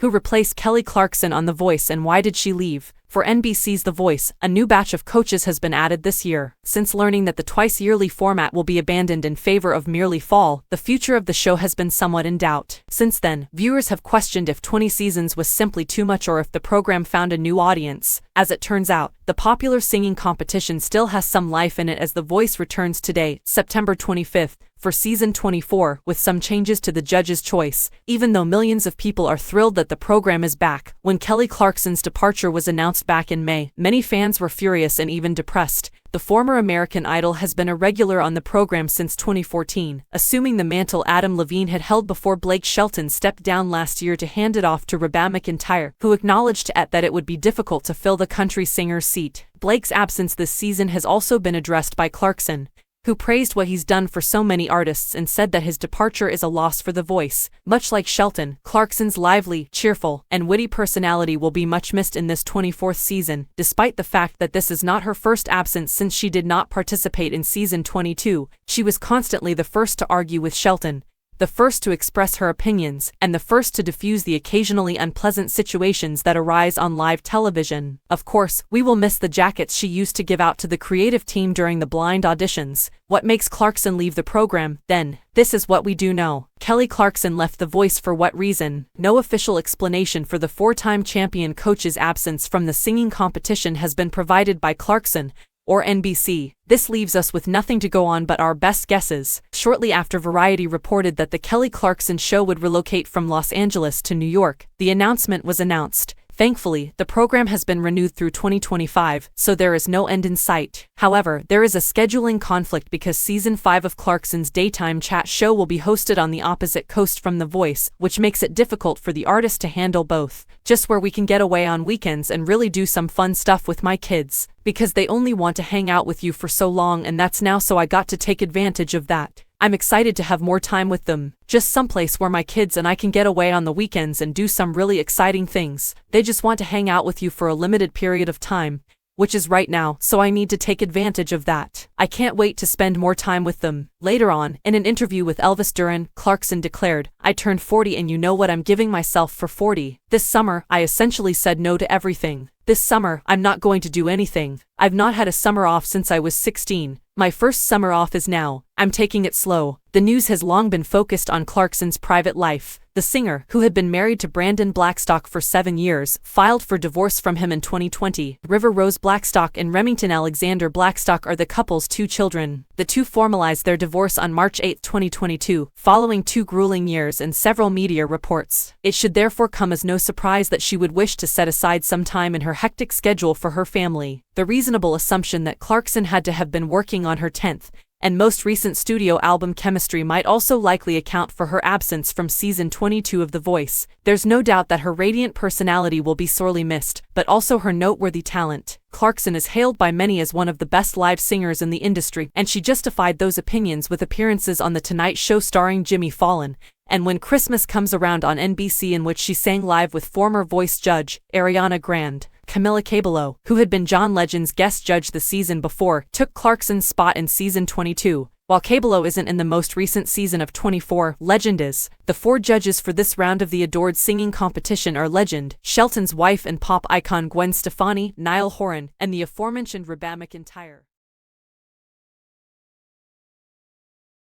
Who replaced Kelly Clarkson on The Voice and why did she leave? For NBC's The Voice, a new batch of coaches has been added this year. Since learning that the twice-yearly format will be abandoned in favor of merely fall, the future of the show has been somewhat in doubt. Since then, viewers have questioned if 20 seasons was simply too much or if the program found a new audience. As it turns out, the popular singing competition still has some life in it as The Voice returns today, September 25th, for season 24, with some changes to the judges' choice, even though millions of people are thrilled that the program is back. When Kelly Clarkson's departure was announced back in May, many fans were furious and even depressed. The former American Idol has been a regular on the program since 2014, assuming the mantle Adam Levine had held before Blake Shelton stepped down last year to hand it off to Reba McEntire, who acknowledged that it would be difficult to fill the country singer's seat. Blake's absence this season has also been addressed by Clarkson, who praised what he's done for so many artists and said that his departure is a loss for The Voice. Much like Shelton, Clarkson's lively, cheerful, and witty personality will be much missed in this 24th season, despite the fact that this is not her first absence since she did not participate in season 22. She was constantly the first to argue with Shelton, the first to express her opinions, and the first to diffuse the occasionally unpleasant situations that arise on live television. Of course, we will miss the jackets she used to give out to the creative team during the blind auditions. What makes Clarkson leave the program, then? This is what we do know. Kelly Clarkson left The Voice for what reason? No official explanation for the four-time champion coach's absence from the singing competition has been provided by Clarkson or NBC. This leaves us with nothing to go on but our best guesses. Shortly after Variety reported that the Kelly Clarkson show would relocate from Los Angeles to New York, the announcement was announced. Thankfully, the program has been renewed through 2025, so there is no end in sight. However, there is a scheduling conflict because Season 5 of Clarkson's daytime chat show will be hosted on the opposite coast from The Voice, which makes it difficult for the artist to handle both. Just where we can get away on weekends and really do some fun stuff with my kids, because they only want to hang out with you for so long and that's now, so I got to take advantage of that. I'm excited to have more time with them, just someplace where my kids and I can get away on the weekends and do some really exciting things. They just want to hang out with you for a limited period of time, which is right now, so I need to take advantage of that. I can't wait to spend more time with them. Later on, in an interview with Elvis Duran, Clarkson declared, "I turned 40 and you know what I'm giving myself for 40. This summer, I essentially said no to everything. This summer, I'm not going to do anything. I've not had a summer off since I was 16. My first summer off is now. I'm taking it slow." The news has long been focused on Clarkson's private life. The singer, who had been married to Brandon Blackstock for 7 years, filed for divorce from him in 2020. River Rose Blackstock and Remington Alexander Blackstock are the couple's 2 children. The two formalized their divorce on March 8, 2022, following 2 grueling years and several media reports. It should therefore come as no surprise that she would wish to set aside some time in her hectic schedule for her family. The reasonable assumption that Clarkson had to have been working on her 10th and most recent studio album Chemistry might also likely account for her absence from season 22 of The Voice. There's no doubt that her radiant personality will be sorely missed, but also her noteworthy talent. Clarkson is hailed by many as one of the best live singers in the industry, and she justified those opinions with appearances on The Tonight Show starring Jimmy Fallon, and When Christmas Comes Around on NBC, in which she sang live with former Voice judge Ariana Grande. Camila Cabello, who had been John Legend's guest judge the season before, took Clarkson's spot in season 22. While Cabello isn't in the most recent season of 24, Legend is. The 4 judges for this round of the adored singing competition are Legend, Shelton's wife and pop icon Gwen Stefani, Niall Horan, and the aforementioned Reba McEntire.